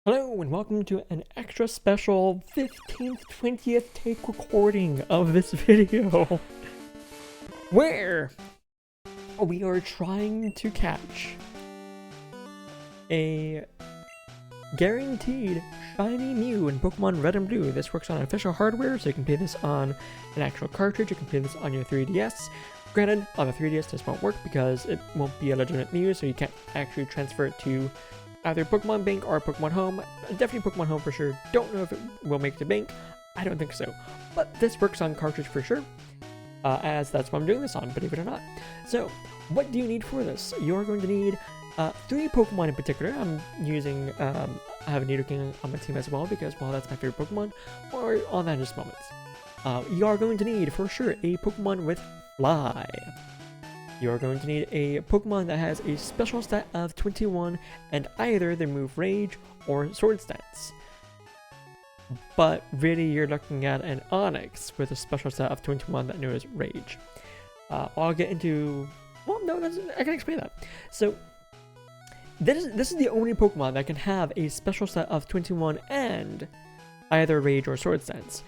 Hello and welcome to an extra special 15th, 20th take recording of this video where we are trying to catch a guaranteed shiny Mew in Pokemon Red and Blue. This works on official hardware, so you can play this on an actual cartridge, you can play this on your 3DS. Granted, on the 3DS this won't work because it won't be a legitimate Mew, so you can't actually transfer it to either Pokemon Bank or Pokemon Home. Definitely Pokemon Home for sure. Don't know if it will make the bank. I don't think so. But this works on cartridge for sure, as that's what I'm doing this on, believe it or not. So, what do you need for this? You're going to need 3 Pokemon in particular. I'm using, I have a Nidoking on my team as well because, well, that's my favorite Pokemon. Or on that in just moments. You are going to need, for sure, a Pokemon with Fly. You're going to need a Pokemon that has a special stat of 21 and either the move Rage or Sword stats. But really you're looking at an Onix with a special stat of 21 that knows Rage. I'll get into... well, no, I can explain that. So, this is the only Pokemon that can have a special stat of 21 and either Rage or Sword stats.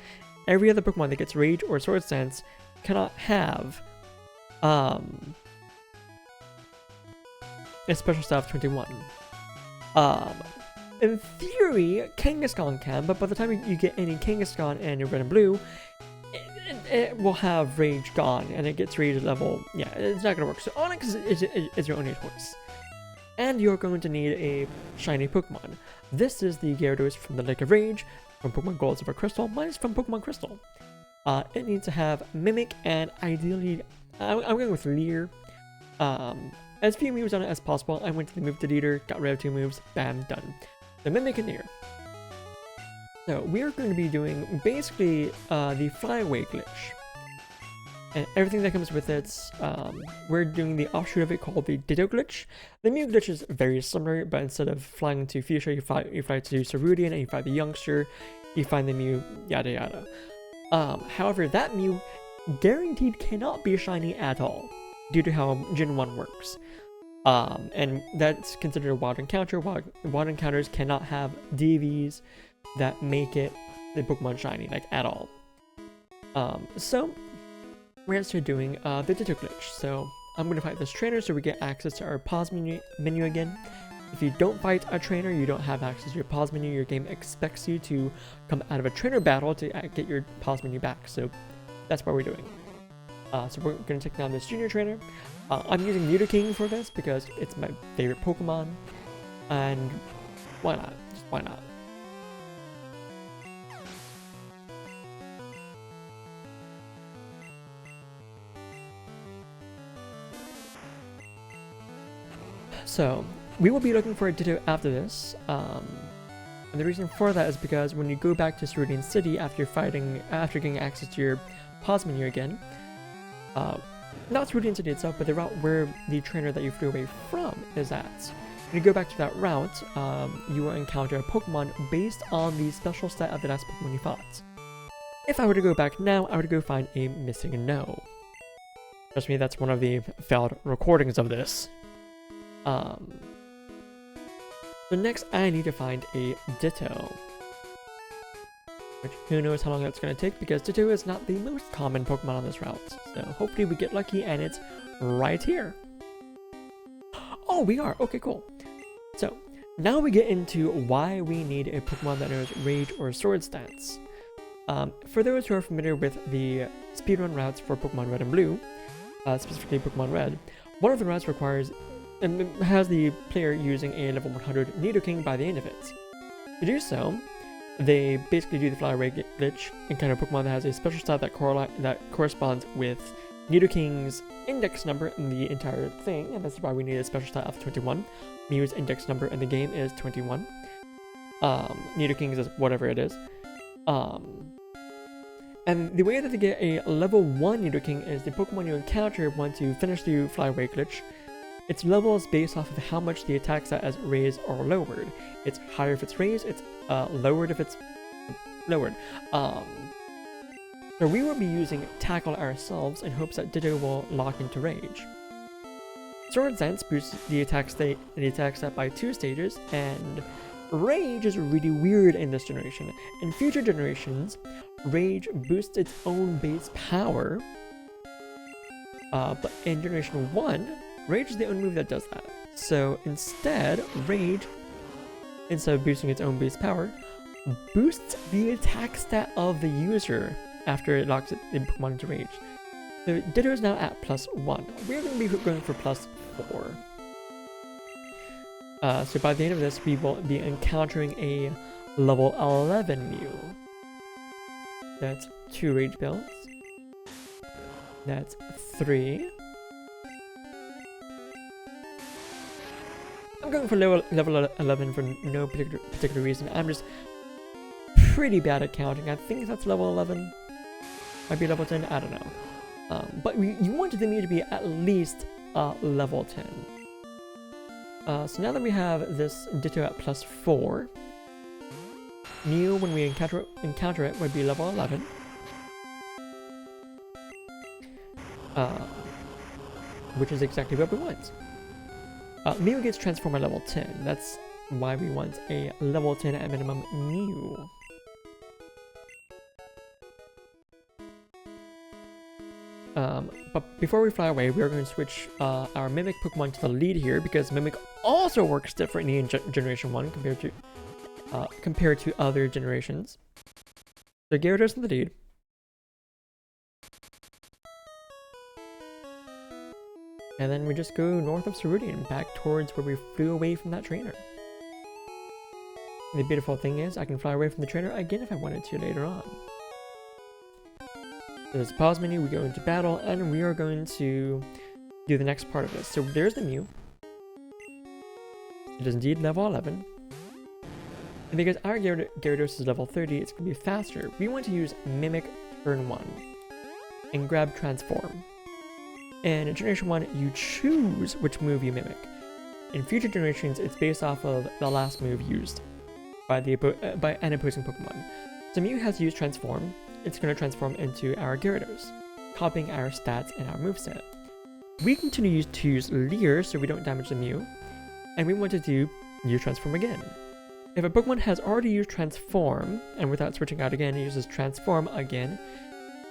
Every other Pokemon that gets Rage or Sword stats cannot have a special stat of 21. In theory, Kangaskhan can, but by the time you get any Kangaskhan in your Red and Blue, it will have Rage gone, and it gets Rage level. Yeah, it's not gonna work. So Onix is your only choice. And you're going to need a shiny Pokemon. This is the Gyarados from the Lake of Rage, from Pokemon Gold, Silver, Crystal. Mine is from Pokemon Crystal. It needs to have Mimic and ideally, I'm going with Leer. As few moves on it as possible. I went to the move deleter, got rid of 2 moves, bam, done. The Mimic and Leer. So we are going to be doing basically the Flyaway glitch. And everything that comes with it, we're doing the offshoot of it called the Ditto glitch. The Mew glitch is very similar, but instead of flying to Fuchsia, you fly to Cerulean and you find the Youngster, you find the Mew, yada yada. However, that Mew guaranteed cannot be shiny at all, due to how Gen 1 works. And that's considered a wild encounter. Wild encounters cannot have DVs that make it the Pokemon shiny, like, at all. So, we're going to start doing the Ditto glitch. So, I'm going to fight this trainer so we get access to our pause menu again. If you don't fight a trainer, you don't have access to your pause menu. Your game expects you to come out of a trainer battle to get your pause menu back. So, that's what we're doing. So we're going to take down this junior trainer. I'm using Nidoking for this because it's my favorite Pokemon. And why not? Just why not? So, we will be looking for a Ditto after this. And the reason for that is because when you go back to Cerulean City after getting access to your pause menu again, not Cerulean City itself, but the route where the trainer that you flew away from is at. When you go back to that route, you will encounter a Pokemon based on the special stat of the last Pokemon you fought. If I were to go back now, I would go find a missing No. Trust me, that's one of the failed recordings of this. So next I need to find a Ditto. Which, who knows how long that's going to take, because Ditto is not the most common Pokemon on this route. So hopefully we get lucky and it's right here. Oh, we are! Okay, cool. So, now we get into why we need a Pokemon that knows Rage or Sword stats. For those who are familiar with the speedrun routes for Pokemon Red and Blue, specifically Pokemon Red, one of the routes requires and has the player using a level 100 Nidoking by the end of it. To do so, they basically do the Flyaway glitch, encounter a Pokemon that has a special stat that corresponds with Nidoking's index number in the entire thing, and that's why we need a special stat of 21. Mew's index number in the game is 21. Nidoking's is whatever it is. And the way that they get a level 1 Nidoking is the Pokemon you encounter once you finish the Flyaway glitch. Its level is based off of how much the attack stat is raised or lowered. It's higher if it's raised, it's lowered if it's lowered. So we will be using Tackle ourselves in hopes that Ditto will lock into Rage. Sword Dance boosts the attack stat by 2 stages, and Rage is really weird in this generation. In future generations, Rage boosts its own base power. But in Generation 1, Rage is the only move that does that. So instead, Rage, instead of boosting its own base power, boosts the attack stat of the user after it locks it in Pokemon into Rage. So Ditto is now at +1. We're going to be going for +4. So by the end of this, we will be encountering a level 11 Mew. That's 2 Rage Bells. That's 3. I'm going for level 11 for no particular reason. I'm just pretty bad at counting. I think that's level 11. Might be level 10, I don't know. But you wanted the Mew to be at least level 10. So now that we have this Ditto at +4, Mew, when we encounter it, would be level 11. Which is exactly what we want. Mew gets transformed at level 10. That's why we want a level 10 at minimum Mew. But before we fly away, we are going to switch our Mimic Pokemon to the lead here, because Mimic also works differently in Generation 1 compared to other generations. So Gyarados in the lead. And then we just go north of Cerulean, back towards where we flew away from that trainer. And the beautiful thing is, I can fly away from the trainer again if I wanted to later on. So there's a pause menu, we go into battle, and we are going to do the next part of this. So there's the Mew. It is indeed level 11. And because our Gyarados is level 30, it's going to be faster. We want to use Mimic turn 1 and grab Transform. And in Generation 1, you choose which move you mimic. In future generations, it's based off of the last move used by an opposing Pokemon. So Mew has used Transform. It's going to transform into our Gyarados, copying our stats and our moveset. We continue to use Leer so we don't damage the Mew, and we want to use Transform again. If a Pokemon has already used Transform, and without switching out again, it uses Transform again,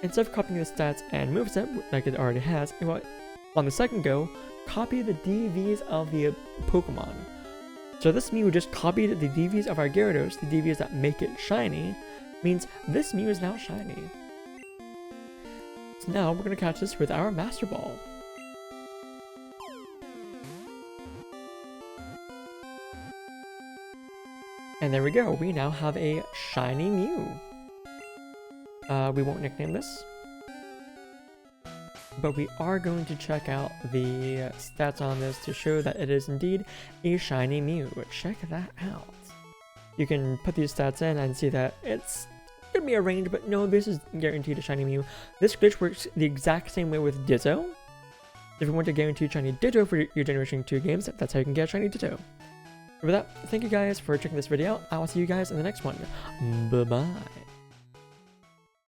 instead of copying the stats and moveset like it already has, it will, on the second go, copy the DVs of the Pokemon. So this Mew just copied the DVs of our Gyarados, the DVs that make it shiny, means this Mew is now shiny. So now we're going to catch this with our Master Ball. And there we go, we now have a shiny Mew. We won't nickname this, but we are going to check out the stats on this to show that it is indeed a shiny Mew. Check that out. You can put these stats in and see that it's going to be a range, but no, this is guaranteed a shiny Mew. This glitch works the exact same way with Ditto. If you want to guarantee shiny Ditto for your Generation 2 games, that's how you can get shiny Ditto. With that, thank you guys for checking this video out. I will see you guys in the next one. Bye-bye.